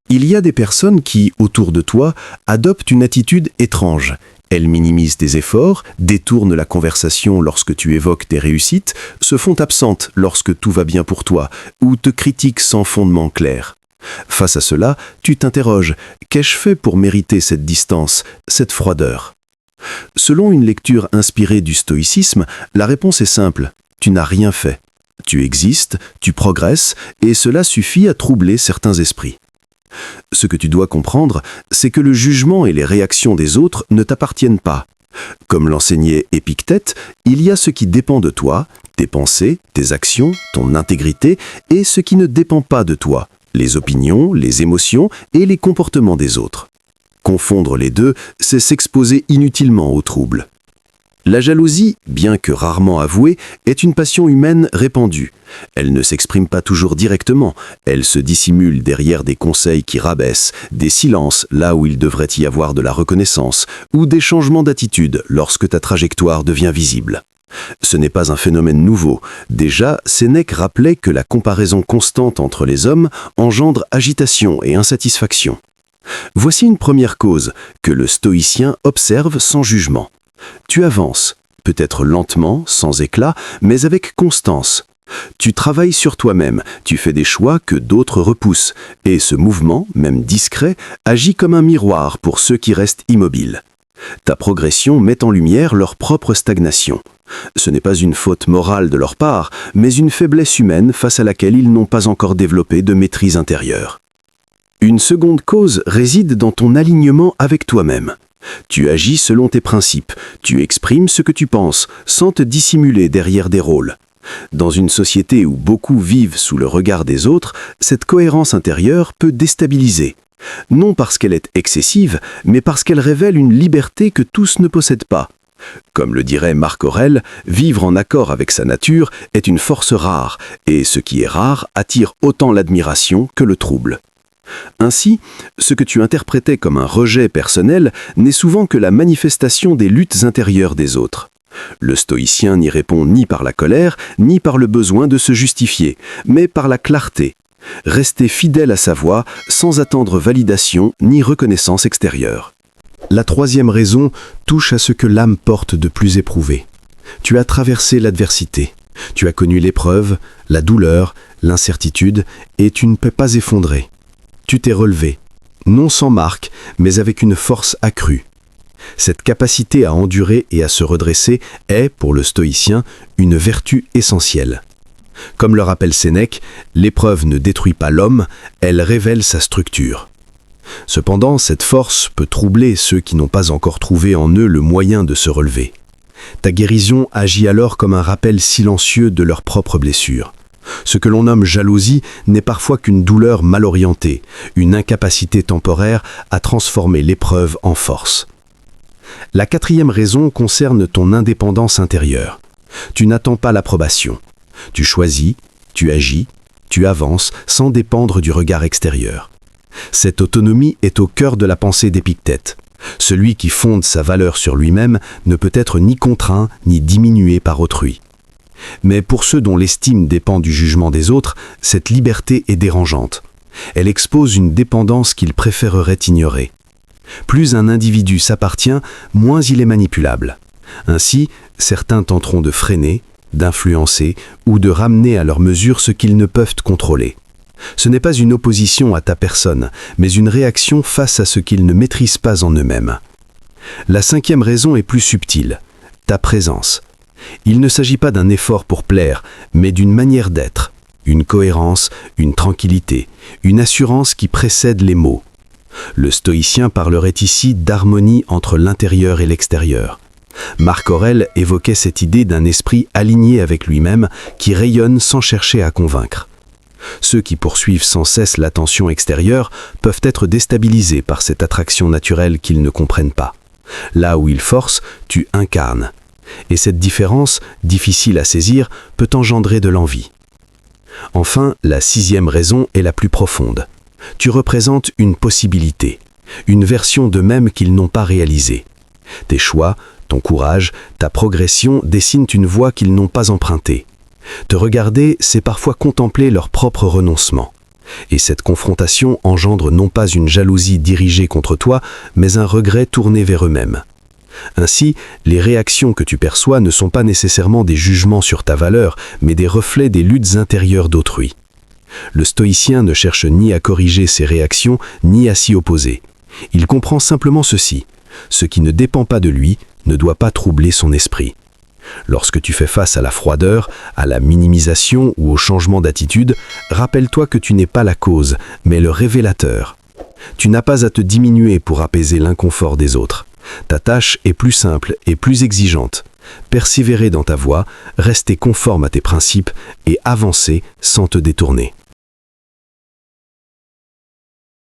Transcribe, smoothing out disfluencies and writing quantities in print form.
Il y a des personnes qui, autour de toi, adoptent une attitude étrange. Elles minimisent tes efforts, détournent la conversation lorsque tu évoques tes réussites, se font absentes lorsque tout va bien pour toi, ou te critiquent sans fondement clair. Face à cela, tu t'interroges, qu'ai-je fait pour mériter cette distance, cette froideur ? Selon une lecture inspirée du stoïcisme, la réponse est simple, tu n'as rien fait. Tu existes, tu progresses, et cela suffit à troubler certains esprits. Ce que tu dois comprendre, c'est que le jugement et les réactions des autres ne t'appartiennent pas. Comme l'enseignait Épictète, il y a ce qui dépend de toi, tes pensées, tes actions, ton intégrité, et ce qui ne dépend pas de toi, les opinions, les émotions et les comportements des autres. Confondre les deux, c'est s'exposer inutilement aux troubles. La jalousie, bien que rarement avouée, est une passion humaine répandue. Elle ne s'exprime pas toujours directement, elle se dissimule derrière des conseils qui rabaissent, des silences là où il devrait y avoir de la reconnaissance, ou des changements d'attitude lorsque ta trajectoire devient visible. Ce n'est pas un phénomène nouveau. Déjà, Sénèque rappelait que la comparaison constante entre les hommes engendre agitation et insatisfaction. Voici une première cause que le stoïcien observe sans jugement. Tu avances, peut-être lentement, sans éclat, mais avec constance. Tu travailles sur toi-même, tu fais des choix que d'autres repoussent, et ce mouvement, même discret, agit comme un miroir pour ceux qui restent immobiles. Ta progression met en lumière leur propre stagnation. Ce n'est pas une faute morale de leur part, mais une faiblesse humaine face à laquelle ils n'ont pas encore développé de maîtrise intérieure. Une seconde cause réside dans ton alignement avec toi-même. Tu agis selon tes principes, tu exprimes ce que tu penses, sans te dissimuler derrière des rôles. Dans une société où beaucoup vivent sous le regard des autres, cette cohérence intérieure peut déstabiliser. Non parce qu'elle est excessive, mais parce qu'elle révèle une liberté que tous ne possèdent pas. Comme le dirait Marc Aurèle, vivre en accord avec sa nature est une force rare, et ce qui est rare attire autant l'admiration que le trouble. Ainsi, ce que tu interprétais comme un rejet personnel n'est souvent que la manifestation des luttes intérieures des autres. Le stoïcien n'y répond ni par la colère, ni par le besoin de se justifier, mais par la clarté. Rester fidèle à sa voix, sans attendre validation ni reconnaissance extérieure. La troisième raison touche à ce que l'âme porte de plus éprouvé. Tu as traversé l'adversité. Tu as connu l'épreuve, la douleur, l'incertitude, et tu ne peux pas effondrer. Tu t'es relevé, non sans marque, mais avec une force accrue. Cette capacité à endurer et à se redresser est, pour le stoïcien, une vertu essentielle. Comme le rappelle Sénèque, l'épreuve ne détruit pas l'homme, elle révèle sa structure. Cependant, cette force peut troubler ceux qui n'ont pas encore trouvé en eux le moyen de se relever. Ta guérison agit alors comme un rappel silencieux de leurs propres blessures. Ce que l'on nomme jalousie n'est parfois qu'une douleur mal orientée, une incapacité temporaire à transformer l'épreuve en force. La quatrième raison concerne ton indépendance intérieure. Tu n'attends pas l'approbation. Tu choisis, tu agis, tu avances sans dépendre du regard extérieur. Cette autonomie est au cœur de la pensée d'Épictète. Celui qui fonde sa valeur sur lui-même ne peut être ni contraint ni diminué par autrui. Mais pour ceux dont l'estime dépend du jugement des autres, cette liberté est dérangeante. Elle expose une dépendance qu'ils préféreraient ignorer. Plus un individu s'appartient, moins il est manipulable. Ainsi, certains tenteront de freiner, d'influencer ou de ramener à leur mesure ce qu'ils ne peuvent contrôler. Ce n'est pas une opposition à ta personne, mais une réaction face à ce qu'ils ne maîtrisent pas en eux-mêmes. La cinquième raison est plus subtile, ta présence. Il ne s'agit pas d'un effort pour plaire, mais d'une manière d'être, une cohérence, une tranquillité, une assurance qui précède les mots. Le stoïcien parlerait ici d'harmonie entre l'intérieur et l'extérieur. Marc Aurèle évoquait cette idée d'un esprit aligné avec lui-même qui rayonne sans chercher à convaincre. Ceux qui poursuivent sans cesse l'attention extérieure peuvent être déstabilisés par cette attraction naturelle qu'ils ne comprennent pas. Là où ils forcent, tu incarnes. Et cette différence, difficile à saisir, peut engendrer de l'envie. Enfin, la sixième raison est la plus profonde. Tu représentes une possibilité, une version d'eux-mêmes qu'ils n'ont pas réalisée. Tes choix, ton courage, ta progression dessinent une voie qu'ils n'ont pas empruntée. Te regarder, c'est parfois contempler leur propre renoncement. Et cette confrontation engendre non pas une jalousie dirigée contre toi, mais un regret tourné vers eux-mêmes. Ainsi, les réactions que tu perçois ne sont pas nécessairement des jugements sur ta valeur, mais des reflets des luttes intérieures d'autrui. Le stoïcien ne cherche ni à corriger ses réactions, ni à s'y opposer. Il comprend simplement ceci: ce qui ne dépend pas de lui ne doit pas troubler son esprit. Lorsque tu fais face à la froideur, à la minimisation ou au changement d'attitude, rappelle-toi que tu n'es pas la cause, mais le révélateur. Tu n'as pas à te diminuer pour apaiser l'inconfort des autres. Ta tâche est plus simple et plus exigeante. Persévérer dans ta voie, rester conforme à tes principes et avancer sans te détourner.